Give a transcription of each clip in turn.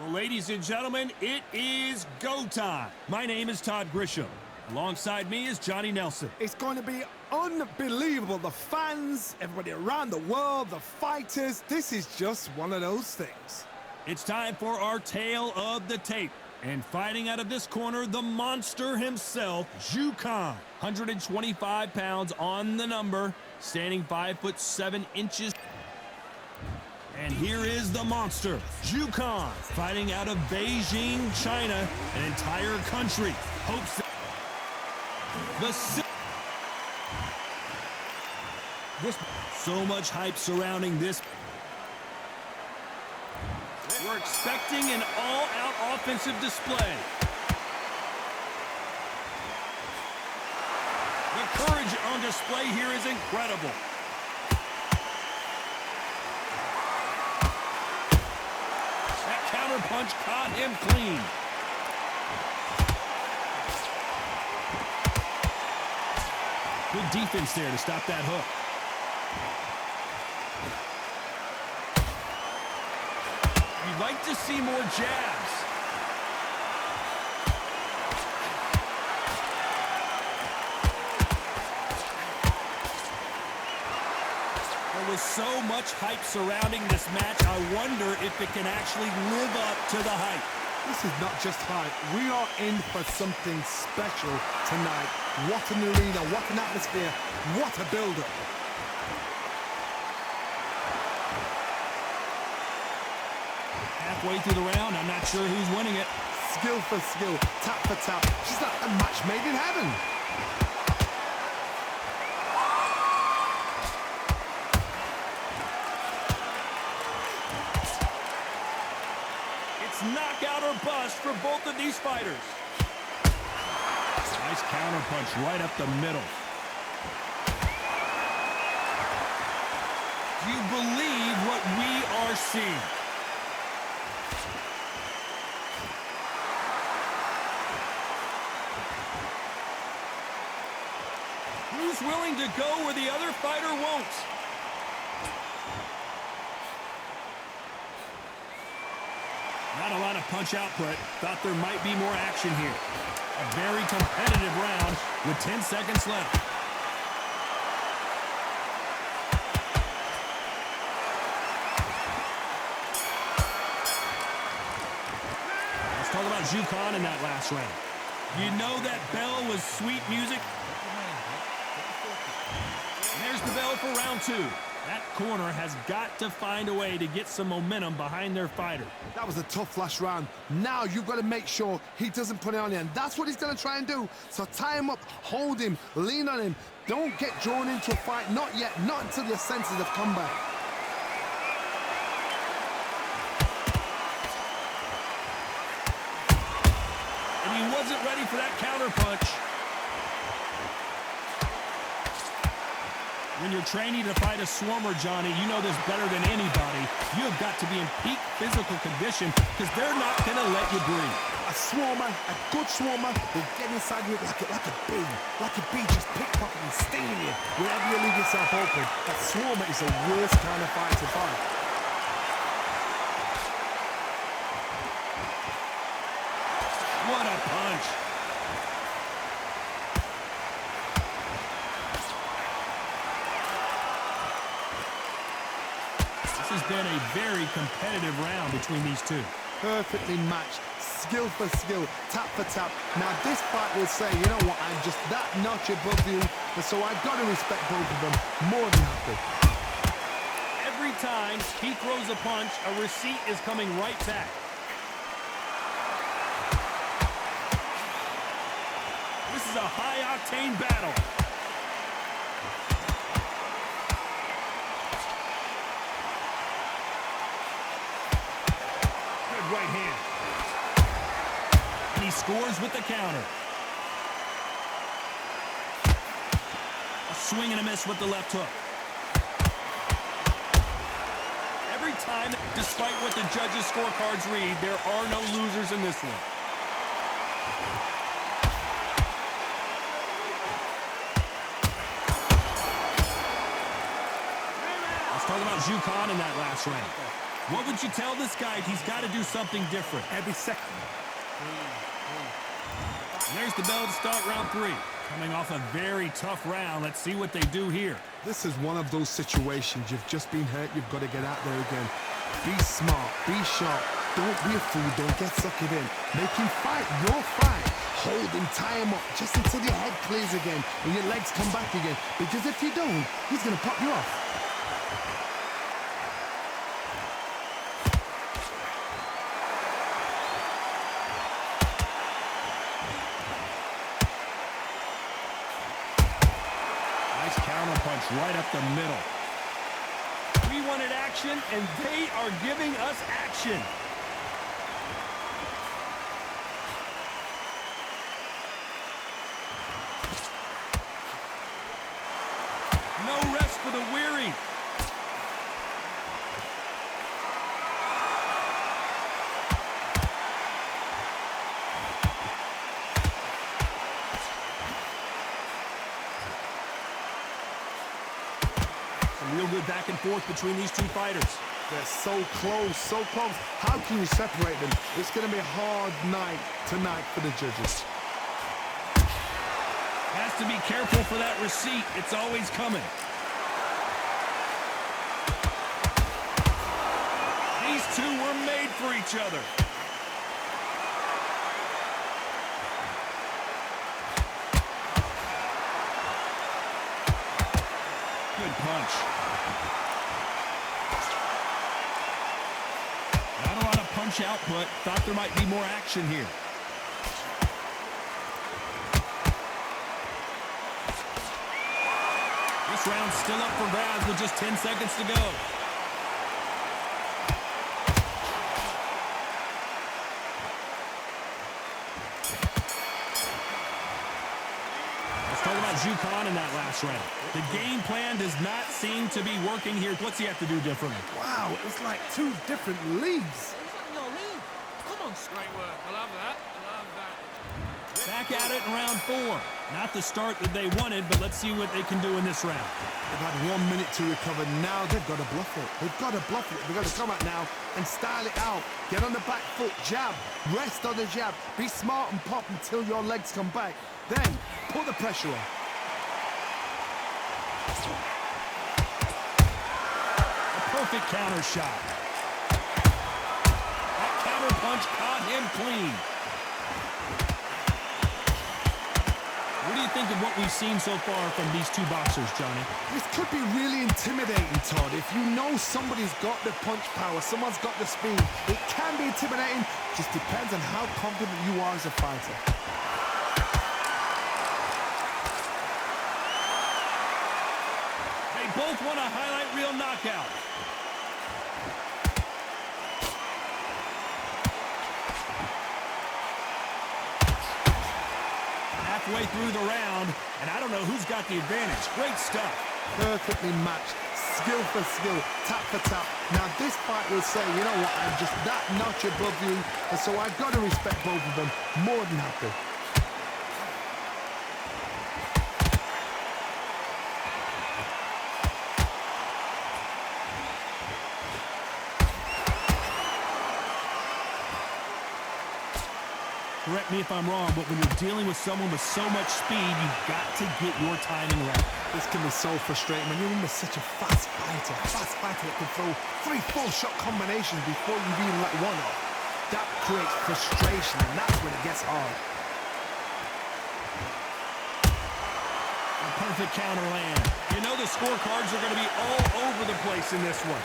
Well, ladies and gentlemen, it is go time. My name is Todd Grisham. Alongside me is Johnny Nelson. It's going to be unbelievable. The fans, everybody around the world, the fighters. This is just one of those things. It's time for our tale of the tape. And fighting out of this corner, the monster himself, Zhu Khan. 125 pounds on the number, standing 5'7". And here is the monster, Zhu Khan, fighting out of Beijing, China, an entire country. Hopes that so much hype surrounding this. We're expecting an all-out offensive display. The courage on display here is incredible. That counter punch caught him clean. Good defense there to stop that hook. You'd like to see more jabs. There was so much hype surrounding this match, I wonder if it can actually live up to the hype. This is not just hype. We are in for something special tonight. What an arena, what an atmosphere, what a build-up. Halfway through the round, I'm not sure who's winning it. Skill for skill, tap for tap. She's like a match made in heaven. It's knockout or bust for both of these fighters. Nice counter punch right up the middle. Do you believe what we are seeing? Who's willing to go where the other fighter won't? Not a lot of punch output. Thought there might be more action here. A very competitive round with 10 seconds left. Let's talk about Zhu Khan in that last round. You know that bell was sweet music? And there's the bell for round two. That corner has got to find a way to get some momentum behind their fighter. That was a tough last round. Now you've got to make sure he doesn't put it on you, and that's what he's going to try and do. So tie him up, hold him, lean on him. Don't get drawn into a fight. Not yet, not until your senses have come back. And he wasn't ready for that counter punch. When you're training to fight a swarmer, Johnny, you know this better than anybody. You have got to be in peak physical condition because they're not going to let you breathe. A swarmer, a good swarmer, will get inside you like a bee. Like a bee, just pickpocket and stinging you wherever you leave yourself open. That swarmer is the worst kind of fight to fight. What a punch. This has been a very competitive round between these two. Perfectly matched, skill for skill, tap for tap. Now this fight will say, you know what, I'm just that notch above you, and so I've got to respect both of them more than happy. Every time he throws a punch, a receipt is coming right back. This is a high-octane battle. Right hand. And he scores with the counter. A swing and a miss with the left hook. Every time, despite what the judges' scorecards read, there are no losers in this one. Let's talk about Zhu Khan in that last round. What would you tell this guy? He's got to do something different. Every second. There's the bell to start round 3. Coming off a very tough round. Let's see what they do here. This is one of those situations. You've just been hurt. You've got to get out there again. Be smart. Be sharp. Don't be a fool. Don't get suckered in. Make him fight your fight. Hold him, tie him up, just until your head clears again and your legs come back again. Because if you don't, he's going to pop you off. Nice counter punch right up the middle. We wanted action, and they are giving us action. No rest for the weary. Some real good back and forth between these two fighters. They're so close, so close. How can you separate them? It's going to be a hard night tonight for the judges. Has to be careful for that receipt. It's always coming. These two were made for each other. Good punch. Not a lot of punch output. Thought there might be more action here. This round's still up for grabs with just 10 seconds to go. Let's talk about Jukan in that last round. The game plan does not seem to be working here. What's he have to do differently? Wow, it's like two different leagues. Come on, great work. I love that. I love that. Back at it in round 4. Not the start that they wanted, but let's see what they can do in this round. They've had 1 minute to recover. Now they've got to bluff it. They've got to bluff it. They've got to come out now and style it out. Get on the back foot, jab, rest on the jab. Be smart and pop until your legs come back. Then put the pressure on. A perfect counter shot. That counter punch caught him clean. What do you think of what we've seen so far from these two boxers, Johnny? This could be really intimidating, Todd. If you know somebody's got the punch power, someone's got the speed, it can be intimidating. Just depends on how confident you are as a fighter. They both want a highlight reel knockout. Halfway through the round, and I don't know who's got the advantage. Great stuff. Perfectly matched, skill for skill, tap for tap. Now this fight will say, you know what, I'm just that notch above you, and so I've got to respect both of them more than happy. Correct me if I'm wrong, but when you're dealing with someone with so much speed, you've got to get your timing right. This can be so frustrating when you're in with such a fast fighter that can throw 3-4 shot combinations before you even let one off. That creates frustration, and that's when it gets hard. A perfect counter land. You know the scorecards are going to be all over the place in this one.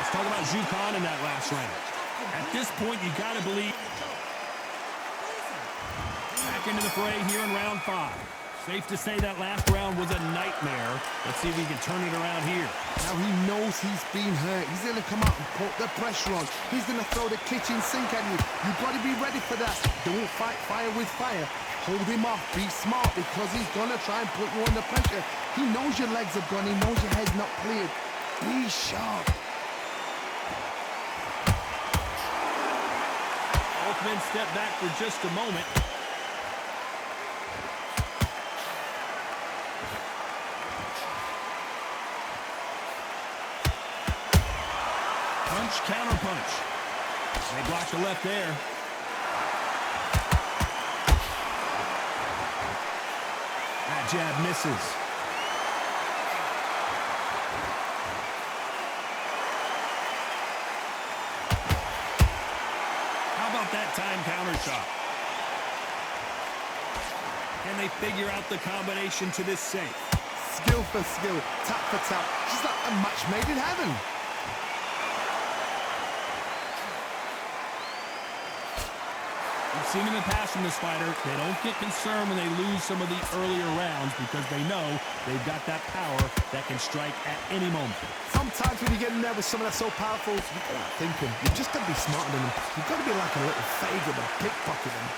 Talk about Jukan in that last round. At this point, you got to believe. Back into the fray here in round 5. Safe to say that last round was a nightmare. Let's see if he can turn it around here. Now he knows he's been hurt. He's going to come out and put the pressure on. He's going to throw the kitchen sink at you. You've got to be ready for that. Don't fight fire with fire. Hold him off. Be smart because he's going to try and put you under pressure. He knows your legs have gone. He knows your head's not cleared. Be sharp. Both men step back for just a moment. Punch, counter punch. They blocked the left there. That jab misses. How about that time counter shot? Can they figure out the combination to this safe? Skill for skill, tap for tap. Just like a match made in heaven. We've seen in the past from this fighter, they don't get concerned when they lose some of the earlier rounds because they know they've got that power that can strike at any moment. Sometimes when you get in there with someone that's so powerful, you've got to think him. You've just got to be smarter than him. You've got to be like a little faggot and pickpocket him.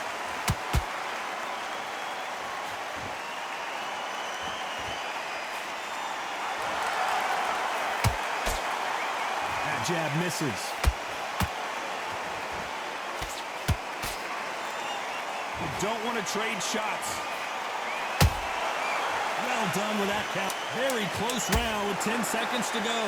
That jab misses. Don't want to trade shots. Well done with that count. Very close round with 10 seconds to go.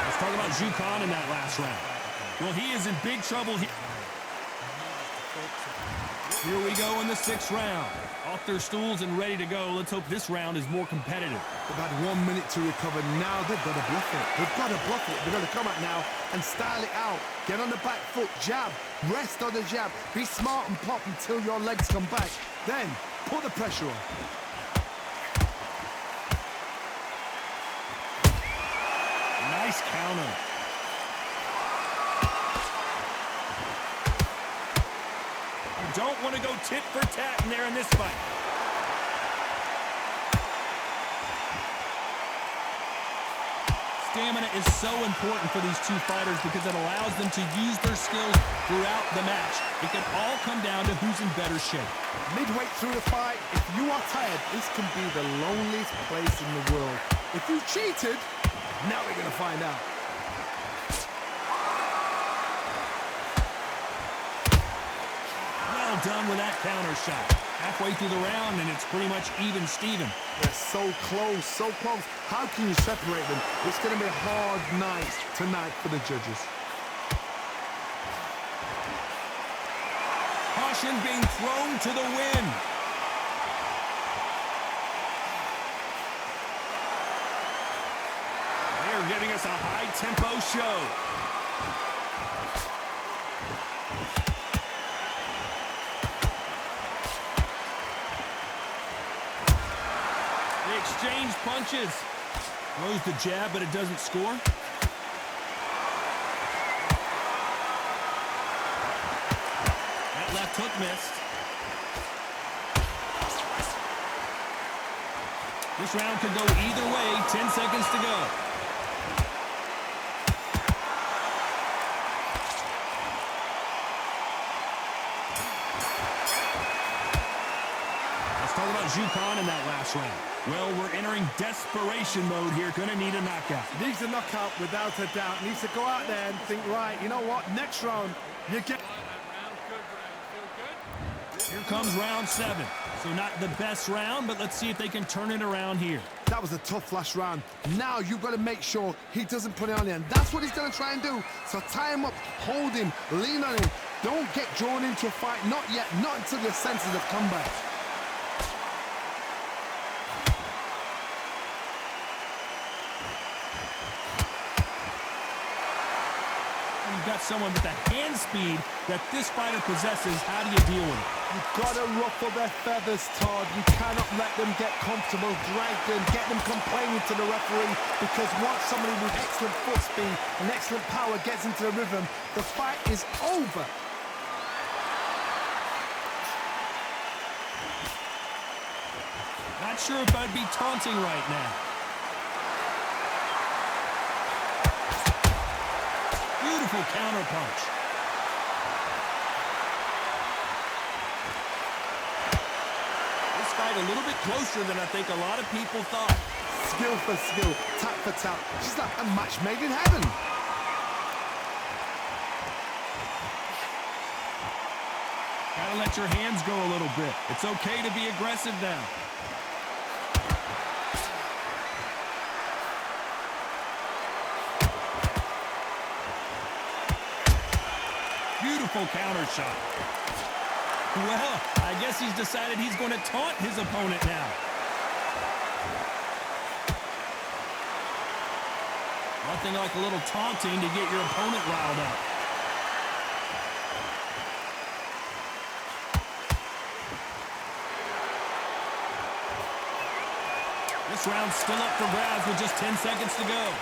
Let's talk about Jukan in that last round. Well, he is in big trouble here. Here we go in the 6th round. Off their stools and ready to go. Let's hope this round is more competitive. They've had 1 minute to recover. Now they've got to bluff it. They've got to bluff it. They've got to come out now and style it out. Get on the back foot, jab, rest on the jab. Be smart and pop until your legs come back. Then put the pressure on. Nice counter. Don't want to go tit for tat in there in this fight. Stamina is so important for these two fighters because it allows them to use their skills throughout the match. It can all come down to who's in better shape. Midway through the fight, if you are tired, this can be the loneliest place in the world. If you cheated, now we're going to find out. Done with that counter shot. Halfway through the round, and it's pretty much even Steven. They're so close, so close. How can you separate them? It's going to be a hard night tonight for the judges. Caution being thrown to the wind. They're giving us a high-tempo show. Exchange punches. Throws the jab, but it doesn't score. That left hook missed. This round could go either way. 10 seconds to go. Let's talk about Jukan in that last round. Well, we're entering desperation mode here. Gonna need a knockout. Needs a knockout without a doubt. Needs to go out there and think, right, you know what? Next round, you get... Here comes round 7. So not the best round, but let's see if they can turn it around here. That was a tough last round. Now you've got to make sure he doesn't put it on the end. That's what he's going to try and do. So tie him up, hold him, lean on him. Don't get drawn into a fight. Not yet. Not until your senses have come back. You've got someone with the hand speed that this fighter possesses. How do you deal with it? You've got to ruffle their feathers, Todd. You cannot let them get comfortable, drag them, get them complaining to the referee, because once somebody with excellent foot speed and excellent power gets into the rhythm, the fight is over. Not sure if I'd be taunting right now. Beautiful counter punch. This fight a little bit closer than I think a lot of people thought. Skill for skill, tap for tap. Just like a match made in heaven. Gotta let your hands go a little bit. It's okay to be aggressive now. Beautiful counter shot. Well, I guess he's decided he's going to taunt his opponent now. Nothing like a little taunting to get your opponent riled up. This round's still up for grabs with just 10 seconds to go.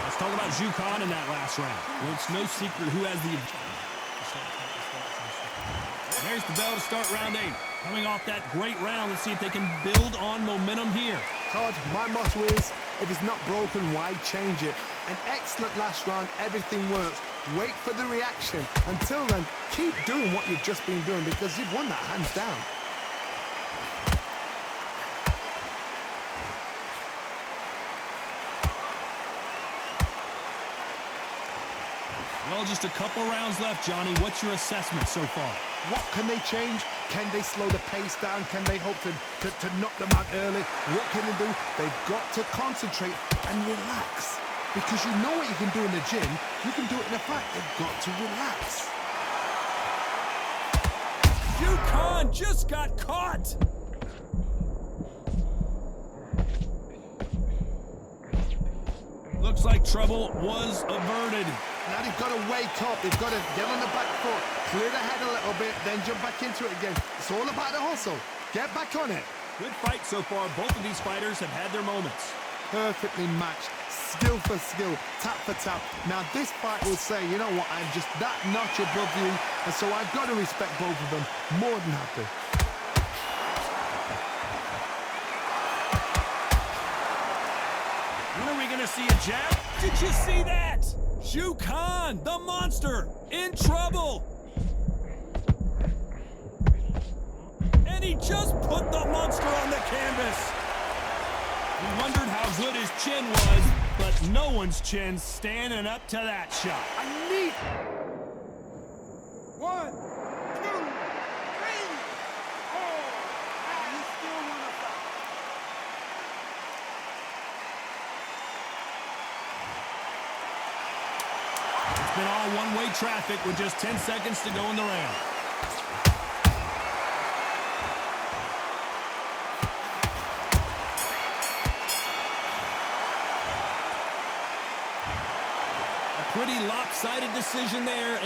Let's talk about Jukan in that last round. Well, it's no secret who has the... There's the bell to start round 8. Coming off that great round, let's see if they can build on momentum here. Todd, my motto is, if it's not broken, why change it? An excellent last round, everything works. Wait for the reaction. Until then, keep doing what you've just been doing because you've won that hands down. Well, just a couple rounds left, Johnny. What's your assessment so far? What can they change? Can they slow the pace down? Can they hope to knock them out early? What can they do? They've got to concentrate and relax. Because you know what you can do in the gym, you can do it in a fight. They've got to relax. Jukan just got caught! Looks like trouble was averted. Now they've got to wake up. They've got to get on the back foot, clear the head a little bit, then jump back into it again. It's all about the hustle. Get back on it. Good fight so far. Both of these fighters have had their moments. Perfectly matched. Skill for skill, tap for tap. Now this fight will say, you know what, I'm just that notch above you, and so I've got to respect both of them. More than happy. When are we going to see a jab? Did you see that? Jukan, the monster, in trouble. And he just put the monster on the canvas. We wondered how good his chin was, but no one's chin's standing up to that shot. I need... 1, 2, 3. Oh, you still want to fight. It's been all one-way traffic with just 10 seconds to go in the round. Pretty lopsided decision there.